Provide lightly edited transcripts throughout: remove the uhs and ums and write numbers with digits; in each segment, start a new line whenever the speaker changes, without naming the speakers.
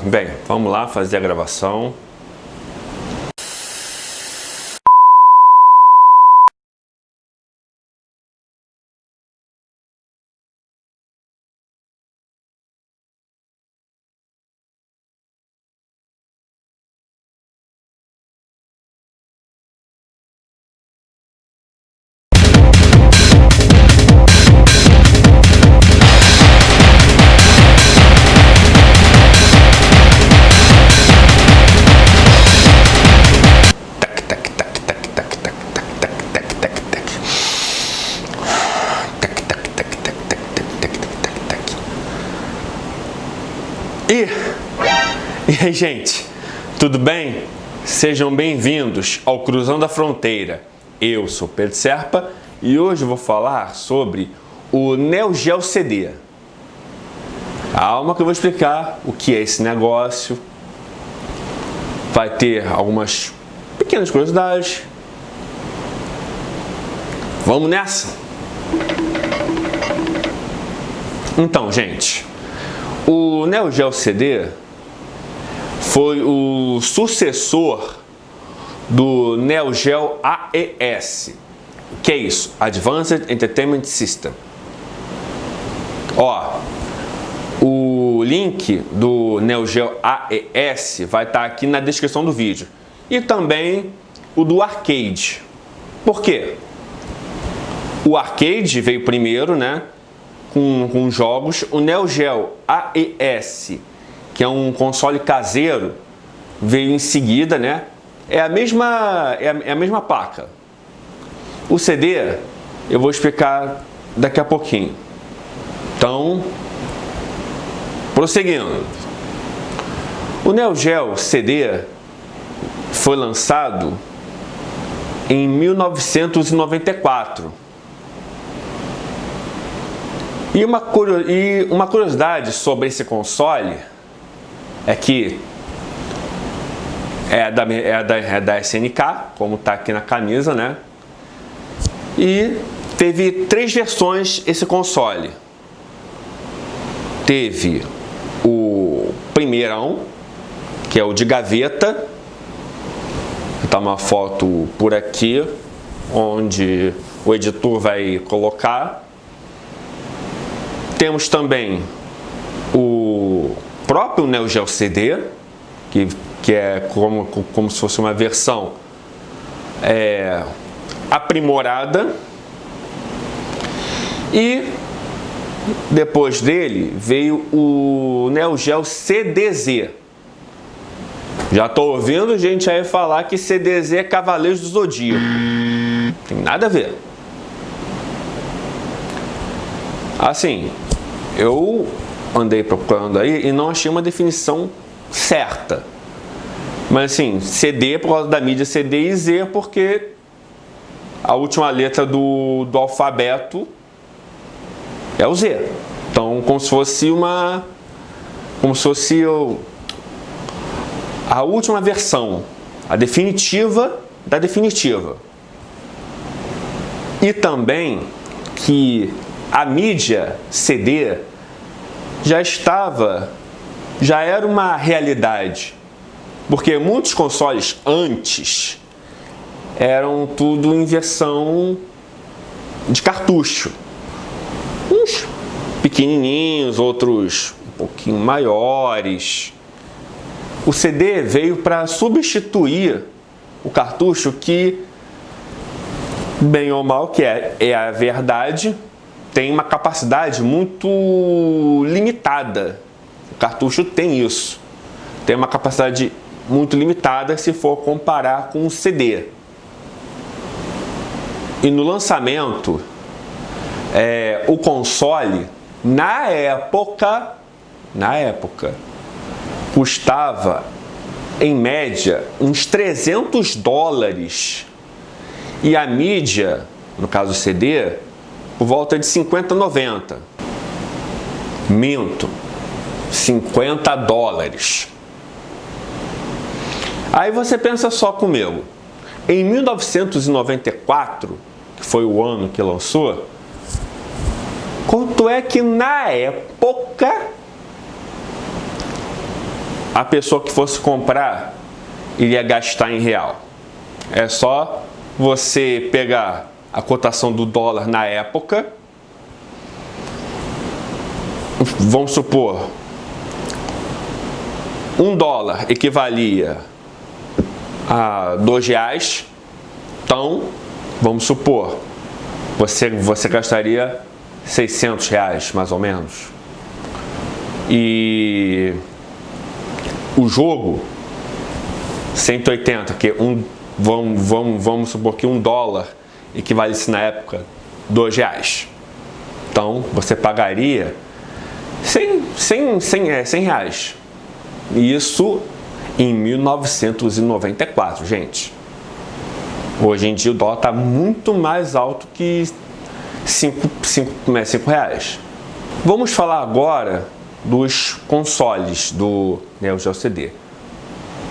Bem, vamos lá fazer a gravação. E aí, gente, tudo bem? Sejam bem-vindos ao Cruzando a Fronteira. Eu sou Pedro Serpa e hoje eu vou falar sobre o Neo Geo CD. Calma que eu vou explicar o que é esse negócio. Vai ter algumas pequenas curiosidades. Vamos nessa? Então, gente, o Neo Geo CD foi o sucessor do Neo Geo AES. O que é isso? Advanced Entertainment System. Ó, o link do Neo Geo AES vai estar aqui na descrição do vídeo. E também o do arcade. Por quê? O arcade veio primeiro, né? Com jogos. O Neo Geo AES, que é um console caseiro, veio em seguida, né? É a mesma placa. O CD eu vou explicar daqui a pouquinho. Então, prosseguindo. O Neo Geo CD foi lançado em 1994. E uma curiosidade sobre esse console é que é da SNK, como está aqui na camisa, né? E teve 3 versões esse console. Teve o primeirão, que é o de gaveta. Tá uma foto por aqui, onde o editor vai colocar. Temos também o próprio Neo Geo CD, que é como se fosse uma versão aprimorada. E depois dele veio o Neo Geo CDZ. Já estou ouvindo gente aí falar que CDZ é Cavaleiros do Zodíaco. Tem nada a ver. Assim, eu andei procurando aí e não achei uma definição certa. Mas assim, CD por causa da mídia CD e Z porque a última letra do alfabeto é o Z. Então, como se fosse a última versão, a definitiva da definitiva. E também que a mídia CD já era uma realidade, porque muitos consoles antes eram tudo em versão de cartucho, uns pequenininhos, outros um pouquinho maiores. O CD veio para substituir o cartucho, que, bem ou mal, que é a verdade, tem uma capacidade muito limitada. O cartucho tem isso. Tem uma capacidade muito limitada se for comparar com o CD. E no lançamento, o console, na época, custava, em média, uns $300. E a mídia, no caso o CD, por volta de 50, 90. Minto. $50. Aí você pensa só comigo. Em 1994, que foi o ano que lançou, quanto é que na época a pessoa que fosse comprar iria gastar em real. É só você pegar a cotação do dólar na época, vamos supor, $1 equivalia a R$2, então, vamos supor, você gastaria R$600, mais ou menos. E o jogo, 180, que vamos supor que $1 equivalesse na época R$2. Então, você pagaria R$100. Isso em 1994, gente. Hoje em dia o dólar está muito mais alto que R$5. Vamos falar agora dos consoles do Neo Geo CD.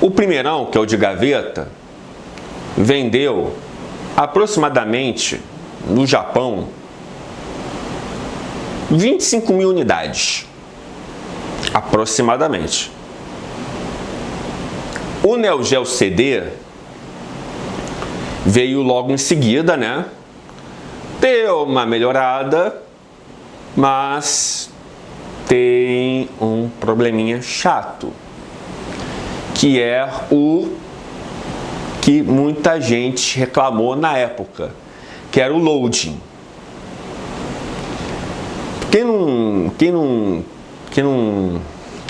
O primeirão, que é o de gaveta, vendeu aproximadamente no Japão 25 mil unidades. Aproximadamente. O Neo Geo CD veio logo em seguida, né? Deu uma melhorada, mas tem um probleminha chato, que é o que muita gente reclamou na época, que era o loading. Quem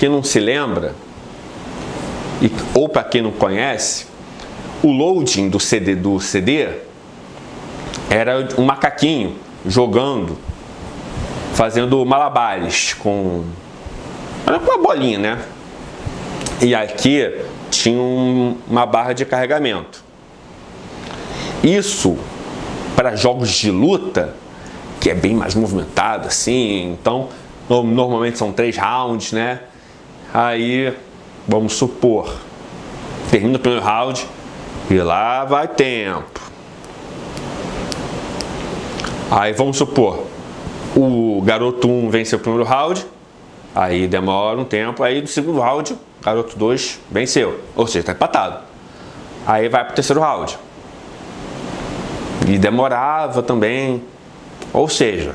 não se lembra, ou para quem não conhece, o loading do CD era um macaquinho jogando, fazendo malabares com uma bolinha, né? E aqui tinha uma barra de carregamento. Isso para jogos de luta, que é bem mais movimentado assim, então normalmente são 3 rounds, né? Aí, vamos supor, termina o primeiro round e lá vai tempo. Aí vamos supor, o garoto 1 venceu o primeiro round, aí demora um tempo, aí no segundo round, o garoto 2 venceu, ou seja, está empatado. Aí vai para o terceiro round. E demorava também, ou seja,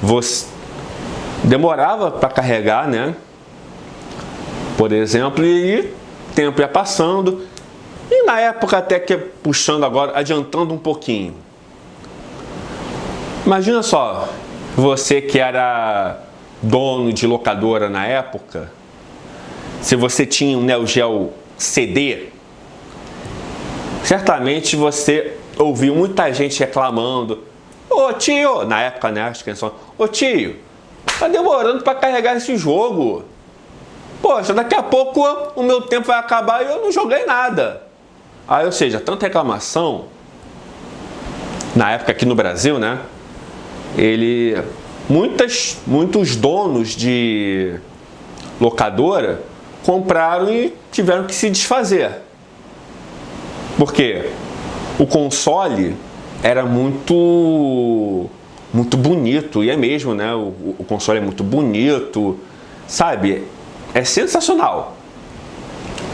você demorava para carregar, né? Por exemplo, e o tempo ia passando. E na época, até que puxando agora, adiantando um pouquinho. Imagina só, você que era dono de locadora na época, se você tinha um Neo Geo CD, certamente você ouviu muita gente reclamando: ô tio, na época, né, as crianças, ô tio, tá demorando para carregar esse jogo. Poxa, daqui a pouco o meu tempo vai acabar e eu não joguei nada. Aí, ou seja, tanta reclamação, na época aqui no Brasil, né, muitos donos de locadora compraram e tiveram que se desfazer. Por quê? O console era muito bonito, e é mesmo, né? O console é muito bonito, sabe? É sensacional.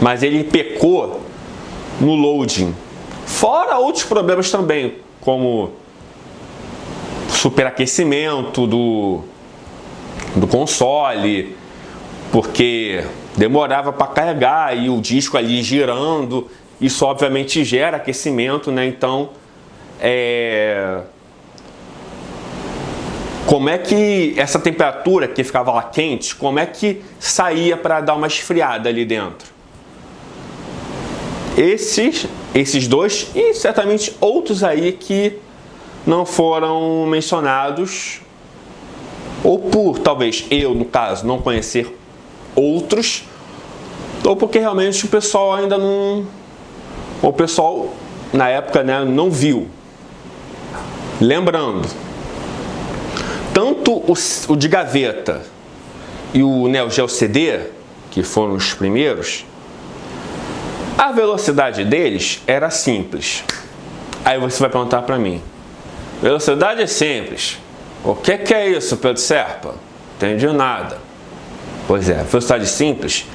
Mas ele pecou no loading. Fora outros problemas também, como superaquecimento do console, porque demorava para carregar e o disco ali girando, isso obviamente gera aquecimento, né? Então, como é que essa temperatura que ficava lá quente, como é que saía para dar uma esfriada ali dentro? Esses dois e certamente outros aí que não foram mencionados, ou por talvez eu, no caso, não conhecer outros, ou porque realmente o pessoal ainda não... O pessoal, na época, né, não viu. Lembrando, tanto o de gaveta e o Neo Geo CD, que foram os primeiros, a velocidade deles era simples. Aí você vai perguntar para mim: velocidade é simples, O que é isso, Pedro Serpa? Entendi nada. Pois é, velocidade simples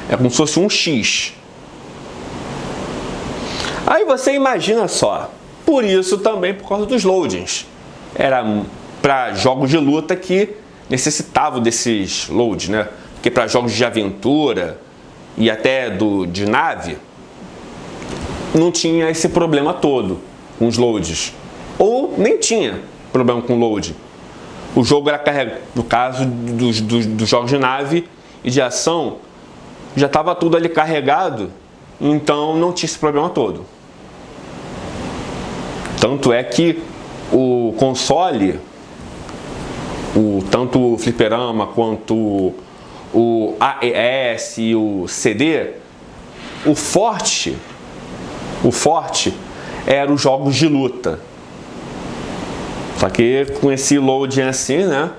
é como se fosse um X. Aí você imagina só, por isso também por causa dos loadings. Era para jogos de luta que necessitavam desses loads, né? Porque para jogos de aventura e até de nave, não tinha esse problema todo com os loads. Ou nem tinha problema com load. O jogo era carregado, no caso dos jogos de nave e de ação, já estava tudo ali carregado, então não tinha esse problema todo. Tanto é que o console, tanto o fliperama quanto o AES e o CD, o forte eram os jogos de luta. Só que com esse loading assim, né,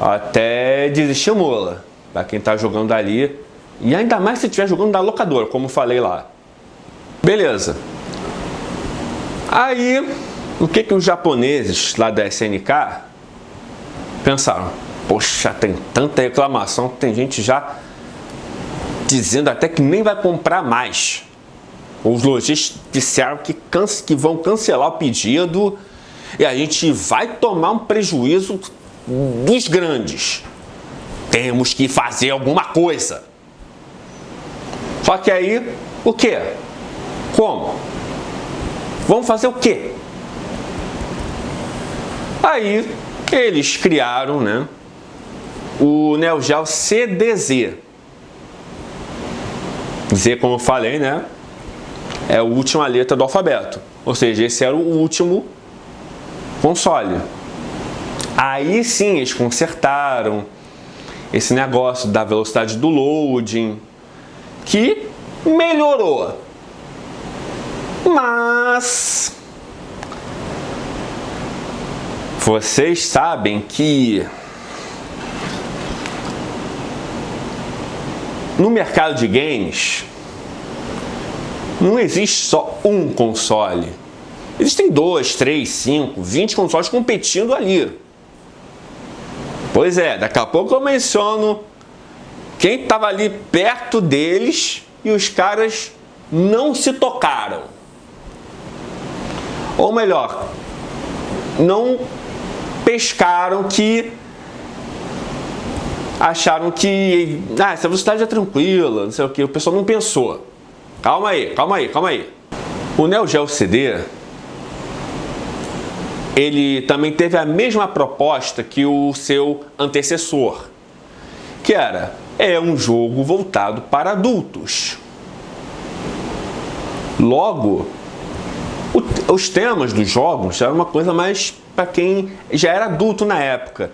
até desestimula para quem está jogando ali. E ainda mais se estiver jogando da locadora, como falei lá. Beleza. Aí, o que os japoneses lá da SNK pensaram? Poxa, tem tanta reclamação que tem gente já dizendo até que nem vai comprar mais. Os lojistas disseram que vão cancelar o pedido e a gente vai tomar um prejuízo dos grandes. Temos que fazer alguma coisa. Só que aí, o quê? Como? Vamos fazer o quê? Aí, eles criaram, né, o Neo Geo CDZ. Z, como eu falei, né, é a última letra do alfabeto. Ou seja, esse era o último console. Aí sim, eles consertaram esse negócio da velocidade do loading, que melhorou. Mas vocês sabem que no mercado de games não existe só um console. Existem 2, 3, 5, 20 consoles competindo ali. Pois é, daqui a pouco eu menciono quem estava ali perto deles e os caras não se tocaram. Ou melhor, não pescaram, que acharam que essa velocidade é tranquila, não sei o que. O pessoal não pensou. Calma aí. O Neo Geo CD, ele também teve a mesma proposta que o seu antecessor, que é um jogo voltado para adultos. Logo, os temas dos jogos eram uma coisa mais para quem já era adulto na época.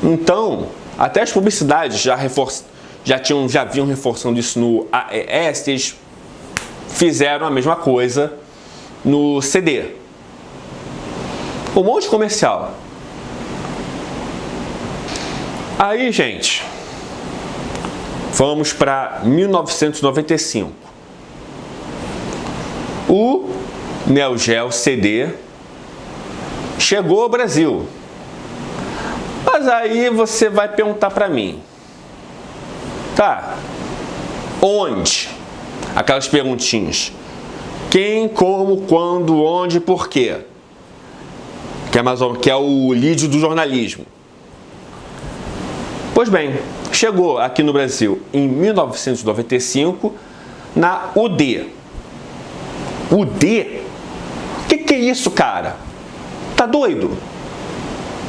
Então, até as publicidades já vinham reforçando isso no AES, eles fizeram a mesma coisa no CD. Um monte de comercial. Aí, gente, vamos para 1995. O Neo Geo CD chegou ao Brasil. Mas aí você vai perguntar para mim, tá, onde? Aquelas perguntinhas. Quem, como, quando, onde, por quê? Que é o lídio do jornalismo. Pois bem, chegou aqui no Brasil em 1995 na UD. UD? O que é isso, cara? Tá doido?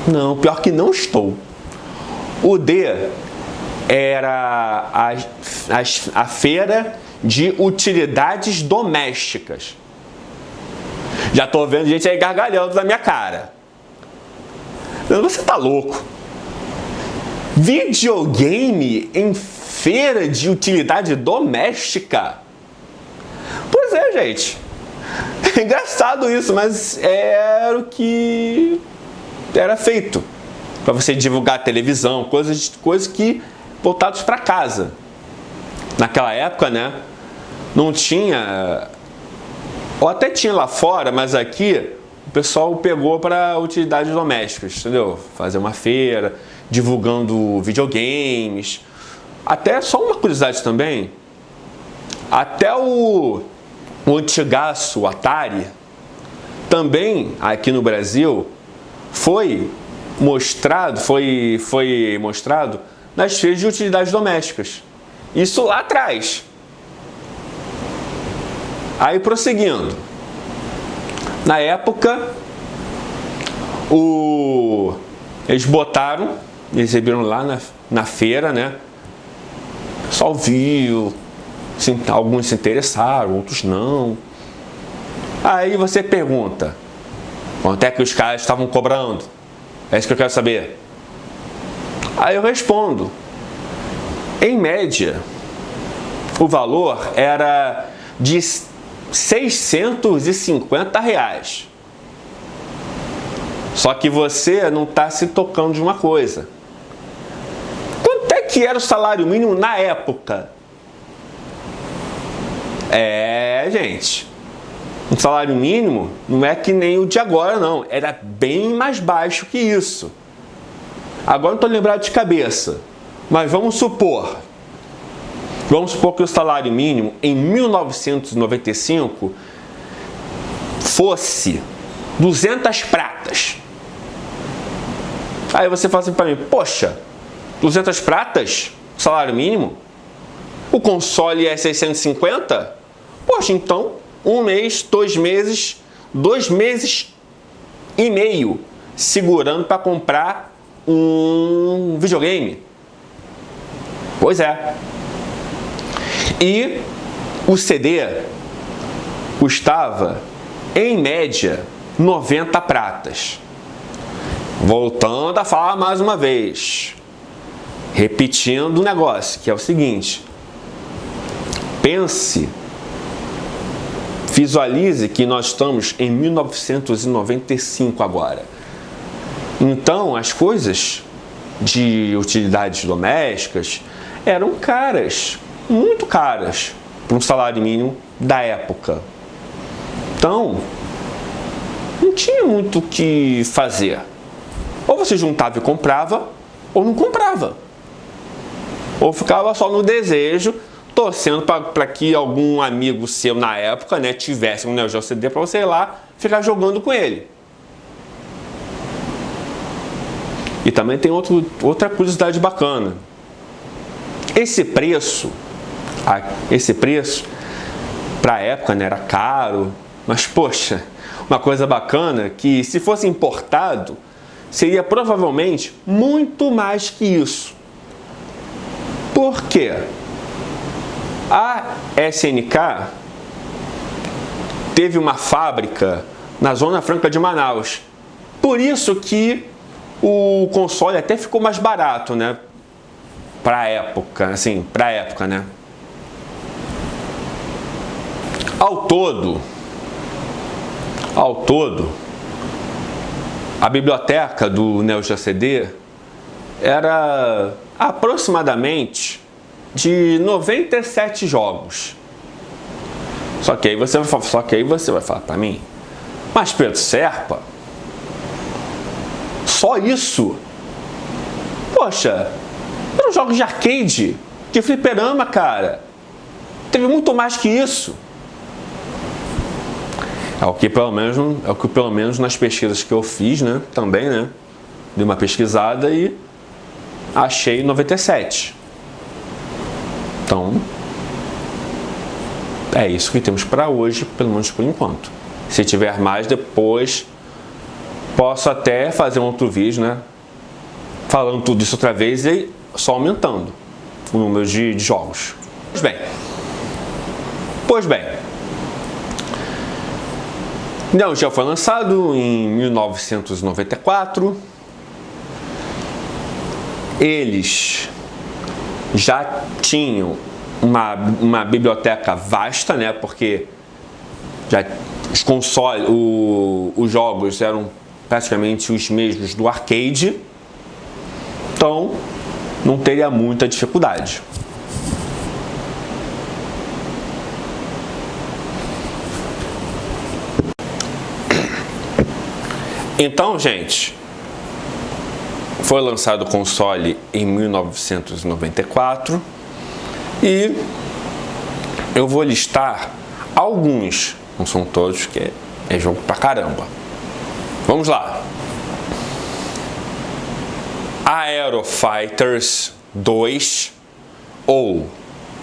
Não, pior que não estou. UD era a feira de utilidades domésticas. Já tô vendo gente aí gargalhando na minha cara. Você tá louco? Videogame em feira de utilidade doméstica? Pois é, gente. É engraçado isso, mas era o que era feito para você divulgar televisão, coisas que voltados para casa. Naquela época, né? Não tinha, ou até tinha lá fora, mas aqui pessoal pegou para utilidades domésticas, entendeu? Fazer uma feira, divulgando videogames. Até só uma curiosidade também, até o antigaço Atari, também aqui no Brasil, foi mostrado nas feiras de utilidades domésticas. Isso lá atrás. Aí prosseguindo. Na época, eles botaram, exibiram lá na feira, né? O pessoal viu, alguns se interessaram, outros não. Aí você pergunta, quanto é que os caras estavam cobrando? É isso que eu quero saber. Aí eu respondo, em média, o valor era de R$650. Só que você não está se tocando de uma coisa. Quanto é que era o salário mínimo na época? Gente, um salário mínimo não é que nem o de agora, não. Era bem mais baixo que isso. Agora não estou lembrado de cabeça, mas vamos supor que o salário mínimo em 1995 fosse 200 pratas. Aí você fala assim para mim, poxa, 200 pratas, salário mínimo? O console é 650? Poxa, então, um mês, 2 meses, 2 meses e meio segurando para comprar um videogame. Pois é. E o CD custava, em média, 90 pratas. Voltando a falar mais uma vez, repetindo o negócio, que é o seguinte: pense, visualize que nós estamos em 1995 agora. Então, as coisas de utilidades domésticas eram caras, muito caras, para um salário mínimo da época. Então, não tinha muito o que fazer. Ou você juntava e comprava, ou não comprava. Ou ficava só no desejo, torcendo para que algum amigo seu na época, né, tivesse um Neo Geo CD para você ir lá ficar jogando com ele. E também tem outra curiosidade bacana. Esse preço para a época, né, era caro, mas poxa, uma coisa bacana que se fosse importado seria provavelmente muito mais que isso. Por quê? A SNK teve uma fábrica na Zona Franca de Manaus. Por isso que o console até ficou mais barato, né? Pra época, né? Ao todo, a biblioteca do Neo Geo CD era aproximadamente de 97 jogos. Só que aí você vai falar para mim, mas Pedro Serpa, só isso? Poxa, eram jogos de arcade, de fliperama, cara. Teve muito mais que isso. É o que pelo menos nas pesquisas que eu fiz, né, também, né, dei uma pesquisada e achei 97. Então, é isso que temos para hoje, pelo menos por enquanto. Se tiver mais, depois posso até fazer um outro vídeo, né, falando tudo isso outra vez e só aumentando o número de jogos. Pois bem, Neo Geo foi lançado em 1994. Eles já tinham uma biblioteca vasta, né? Porque já os consoles, os jogos eram praticamente os mesmos do arcade. Então, não teria muita dificuldade. Então, gente, foi lançado o console em 1994 e eu vou listar alguns, não são todos, que é jogo pra caramba. Vamos lá. Aero Fighters 2 ou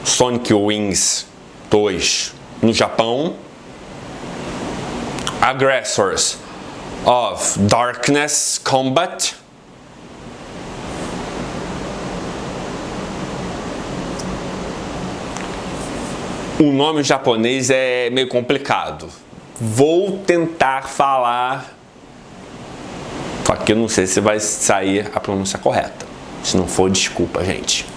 Sonic Wings 2 no Japão. Aggressors of Darkness Combat. O nome japonês é meio complicado. Vou tentar falar, só que eu não sei se vai sair a pronúncia correta. Se não for, desculpa, gente.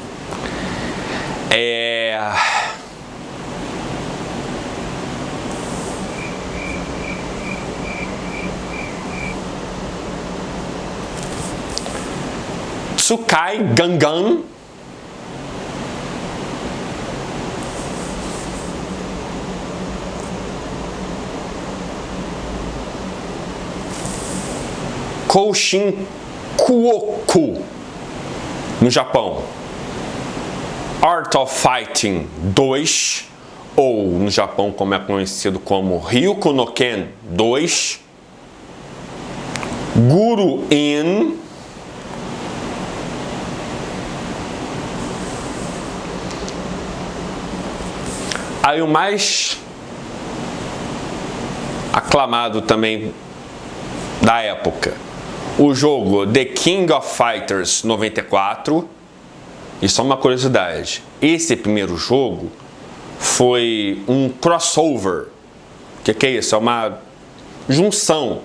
Tsukai Gangan. Koushin Kuoku no Japão. Art of Fighting 2, ou no Japão como é conhecido como Ryuko no Ken 2. Guru In. Aí o mais aclamado também da época, o jogo The King of Fighters 94. E só uma curiosidade, esse primeiro jogo foi um crossover. O que é isso? É uma junção,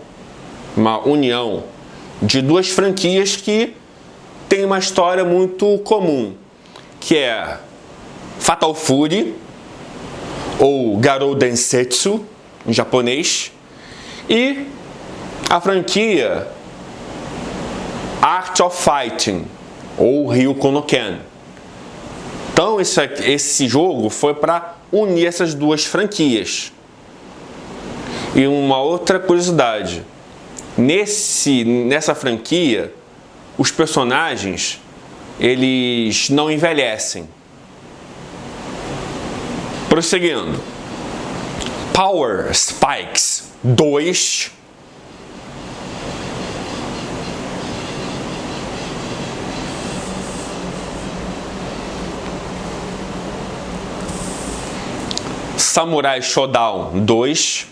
uma união de duas franquias que tem uma história muito comum, que é Fatal Fury, ou Garou Densetsu, em japonês, e a franquia Art of Fighting, ou Ryuko no Ken. Então esse jogo foi para unir essas duas franquias. E uma outra curiosidade, nessa franquia, os personagens, eles não envelhecem. Prosseguindo. Power Spikes 2. Samurai Shodown 2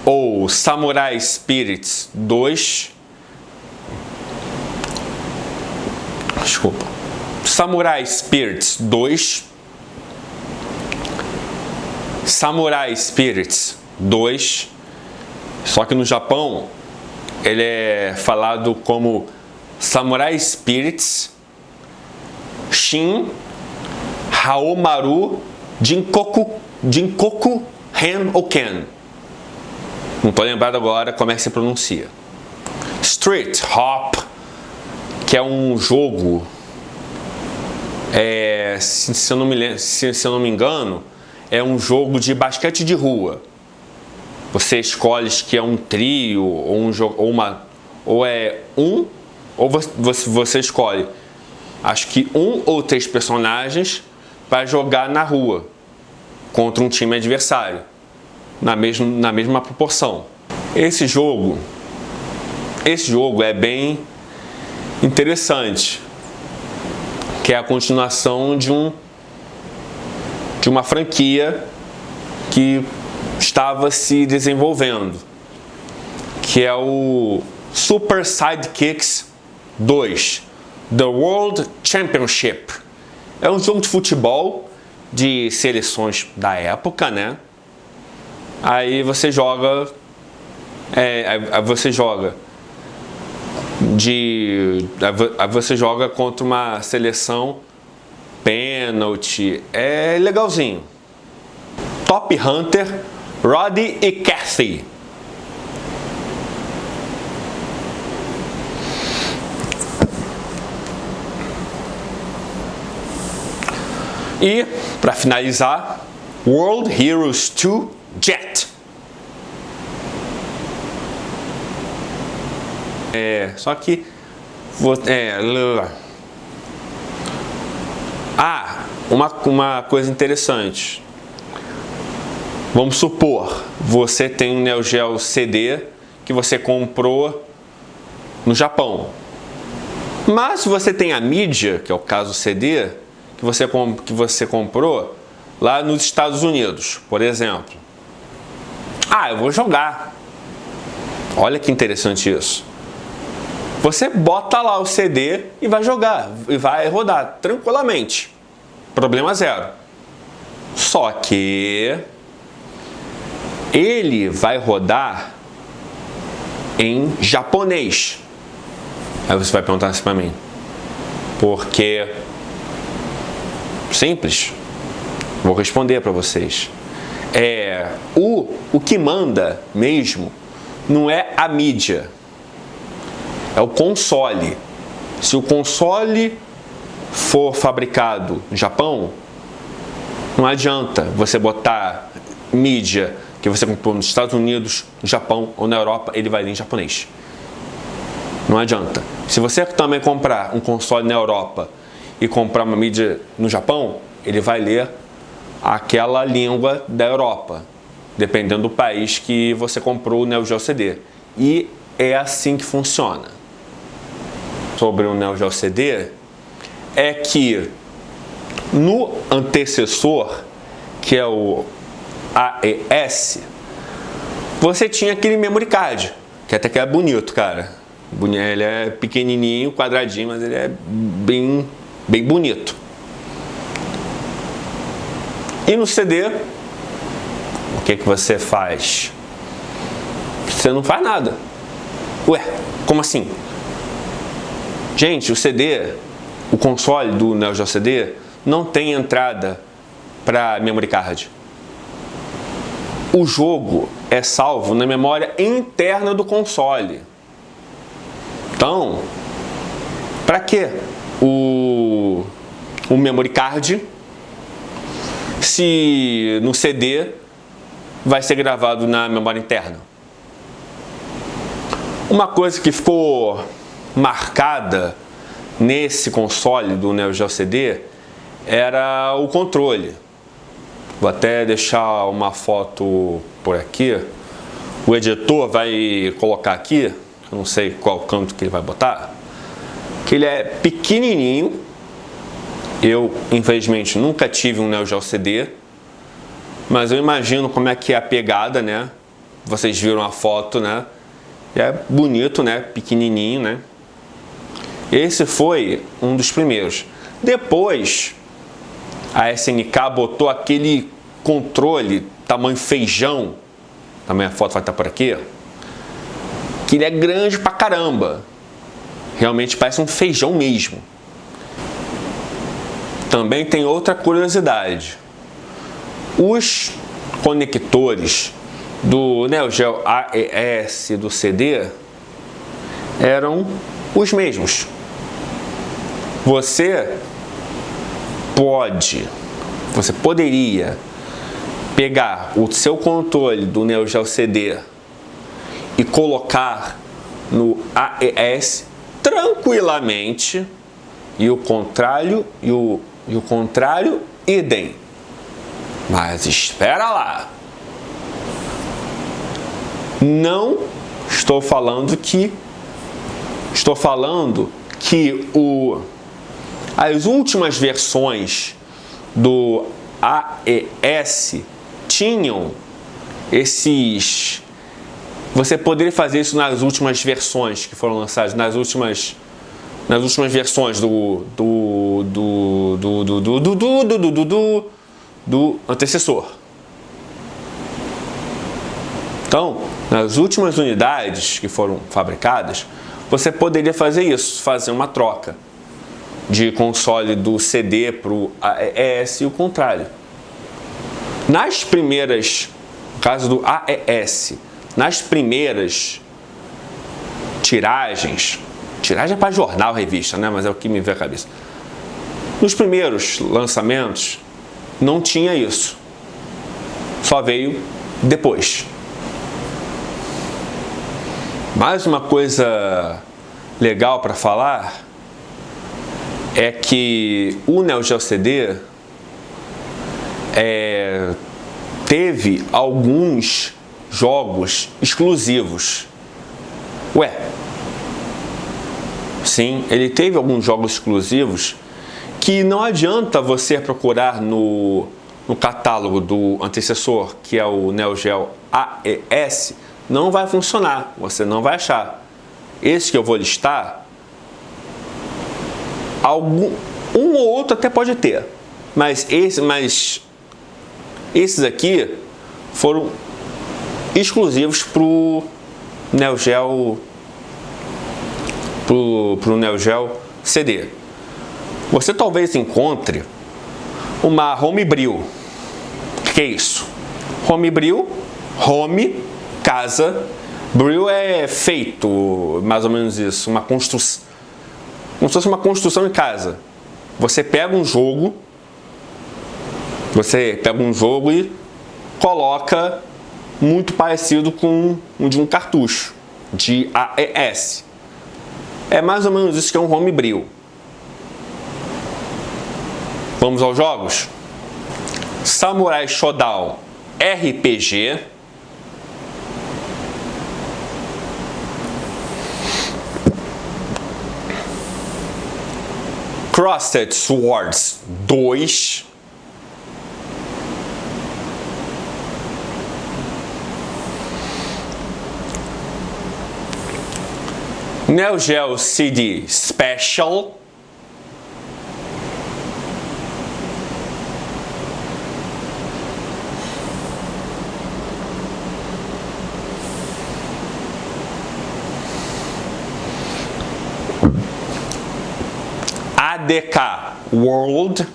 ou Samurai Spirits 2. Desculpa. Samurai Spirits 2. Samurai Spirits 2. Só que no Japão ele é falado como Samurai Spirits Shin Haomaru Jinkoku Hen Oken. Não estou lembrado agora como é que se pronuncia. Street Hop, que é um jogo, se eu não me engano, é um jogo de basquete de rua. Você escolhe que é um trio ou um jogo, ou você escolhe, acho que 1 ou 3 personagens para jogar na rua contra um time adversário, na mesma proporção. Esse jogo é bem interessante, que é a continuação de uma franquia que estava se desenvolvendo, que é o Super Sidekicks 2, The World Championship. É um jogo de futebol de seleções da época, né? Aí você joga você joga contra uma seleção pênalti, é legalzinho. Top Hunter, Roddy e Cathy. E, para finalizar, World Heroes 2 Jet. Só que uma coisa interessante. Vamos supor, você tem um Neo Geo CD que você comprou no Japão. Mas se você tem a mídia, que é o caso CD, que você comprou lá nos Estados Unidos, por exemplo. Eu vou jogar. Olha que interessante isso. Você bota lá o CD e vai jogar, e vai rodar tranquilamente. Problema zero. Só que ele vai rodar em japonês. Aí você vai perguntar assim para mim. Porque simples. Vou responder para vocês. O que manda mesmo não é a mídia. É o console. Se o console for fabricado no Japão, não adianta você botar mídia que você comprou nos Estados Unidos, no Japão ou na Europa, ele vai ler em japonês. Não adianta. Se você também comprar um console na Europa e comprar uma mídia no Japão, ele vai ler aquela língua da Europa, dependendo do país que você comprou o Neo Geo CD. E é assim que funciona. Sobre o Neo Geo CD, é que no antecessor, que é o AES, você tinha aquele memory card, que até que é bonito, cara. Ele é pequenininho, quadradinho, mas ele é bem bonito. E no CD, o que você faz? Você não faz nada. Ué, como assim? Gente, o CD, o console do Neo Geo CD, não tem entrada para memory card. O jogo é salvo na memória interna do console. Então, para que o memory card se no CD vai ser gravado na memória interna? Uma coisa que ficou marcada nesse console do Neo Geo CD era o controle. Vou até deixar uma foto por aqui. O editor vai colocar aqui, eu não sei qual canto que ele vai botar, que ele é pequenininho. Eu, infelizmente, nunca tive um Neo Geo CD, mas eu imagino como é que é a pegada, né? Vocês viram a foto, né? É bonito, né? Pequenininho, né? Esse foi um dos primeiros. Depois, a SNK botou aquele controle tamanho feijão, também a foto vai estar por aqui, que ele é grande pra caramba. Realmente parece um feijão mesmo. Também tem outra curiosidade. Os conectores do Neo Geo AES do CD eram os mesmos. Você poderia pegar o seu controle do Neo Geo CD e colocar no AES tranquilamente, e o contrário idem. Mas espera lá. Não estou falando que as últimas versões do AES tinham esses. Você poderia fazer isso nas últimas versões que foram lançadas, nas últimas versões do antecessor. Então, nas últimas unidades que foram fabricadas, você poderia fazer isso, fazer uma troca de console do CD para o AES e o contrário. Nas primeiras, no caso do AES, nas primeiras tiragens, tiragem é para jornal, revista, né? Mas é o que me veio à cabeça. Nos primeiros lançamentos, não tinha isso. Só veio depois. Mais uma coisa legal para falar é que o Neo Geo CD teve alguns jogos exclusivos. Sim, ele teve alguns jogos exclusivos que não adianta você procurar no catálogo do antecessor, que é o Neo Geo AES, não vai funcionar, você não vai achar. Esse que eu vou listar, um ou outro até pode ter, mas esses aqui foram exclusivos pro Neo Geo CD. Você talvez encontre uma homebrew. O que é isso? Homebrew, home, casa, brew é feito, mais ou menos isso, uma construção, como se fosse uma construção em casa. Você pega um jogo e coloca muito parecido com um de um cartucho de AES. É mais ou menos isso que é um homebrew. Vamos aos jogos? Samurai Shodown RPG. Crossed Swords 2. Neo Geo CD Special. ADK World.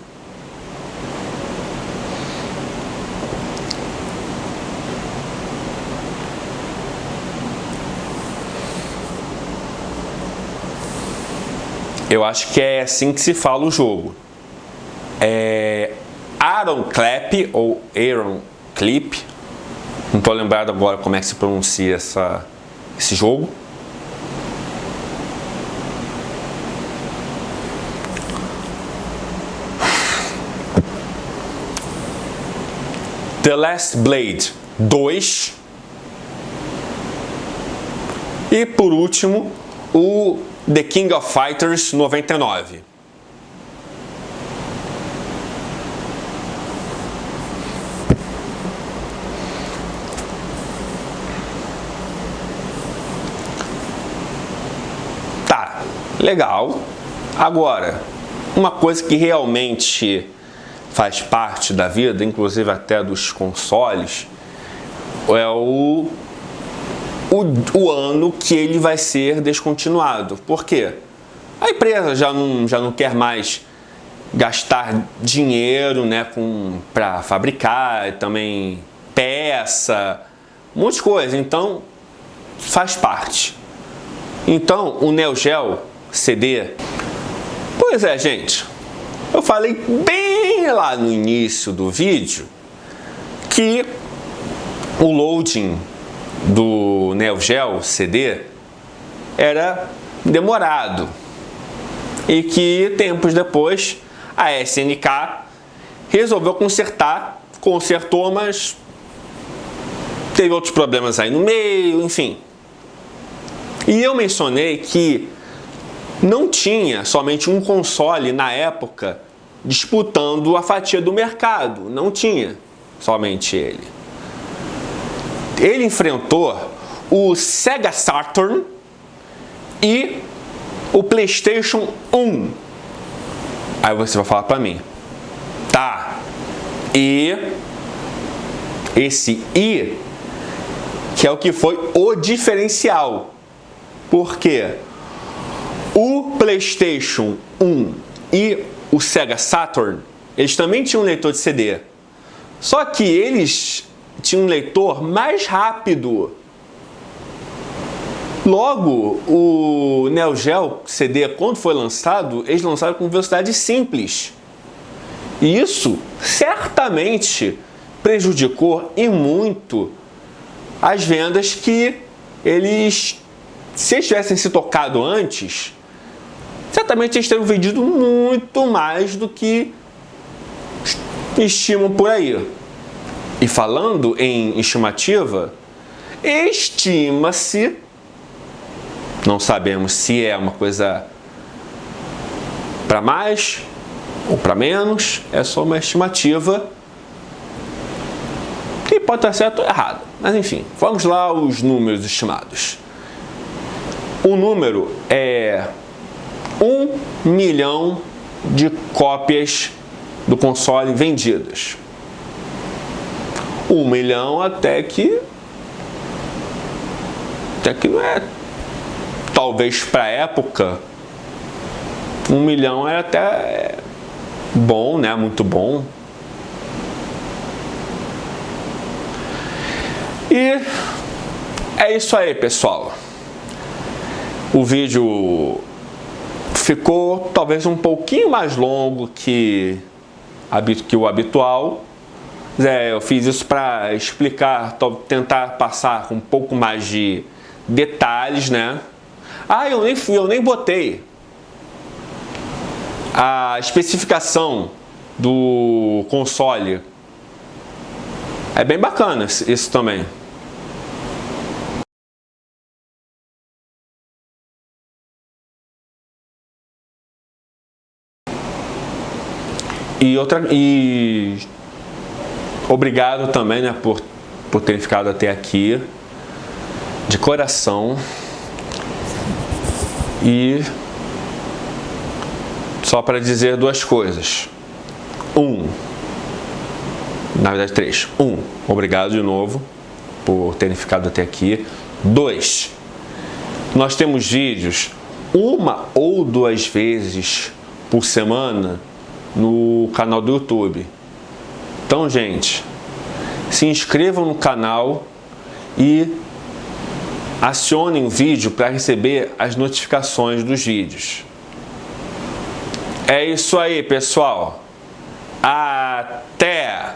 Eu acho que é assim que se fala o jogo. Aaron Clap ou Aaron Clip. Não estou lembrado agora como é que se pronuncia esse jogo. The Last Blade 2. E por último, o The King of Fighters 99. Tá, legal. Agora, uma coisa que realmente faz parte da vida, inclusive até dos consoles, é o ano que ele vai ser descontinuado. Por quê? A empresa já não quer mais gastar dinheiro, né, para fabricar, também peça, um monte de coisa. Então, faz parte. Então, o Neo Geo CD... Pois é, gente. Eu falei bem lá no início do vídeo que o loading do Neo Geo CD era demorado e que tempos depois a SNK resolveu consertou, mas teve outros problemas aí no meio, enfim. E eu mencionei que não tinha somente um console na época disputando a fatia do mercado, não tinha somente ele. Ele enfrentou o Sega Saturn e o PlayStation 1. Aí você vai falar para mim, tá, e esse I que é o que foi o diferencial, porque o PlayStation 1 e o Sega Saturn, eles também tinham um leitor de CD, só que eles tinham um leitor mais rápido. Logo, o Neo Geo CD, quando foi lançado, eles lançaram com velocidade simples. E isso certamente prejudicou e muito as vendas que eles se eles tivessem se tocado antes, certamente eles teriam vendido muito mais do que estimam por aí. E falando em estimativa, estima-se, não sabemos se é uma coisa para mais ou para menos, é só uma estimativa que pode estar certo ou errado. Mas enfim, vamos lá aos números estimados. O número é 1 milhão de cópias do console vendidas. 1 milhão até que não é, talvez para a época, 1 milhão é até bom, né? Muito bom. E é isso aí, pessoal. O vídeo ficou talvez um pouquinho mais longo que o habitual. Eu fiz isso para explicar, tentar passar com um pouco mais de detalhes, né? Eu nem botei a especificação do console. É bem bacana isso também. E obrigado também, né, por terem ficado até aqui, de coração. E só para dizer duas coisas. Na verdade 3. Obrigado de novo por terem ficado até aqui. 2. Nós temos vídeos 1 ou 2 vezes por semana no canal do YouTube. Então, gente, se inscrevam no canal e acionem o vídeo para receber as notificações dos vídeos. É isso aí, pessoal. Até!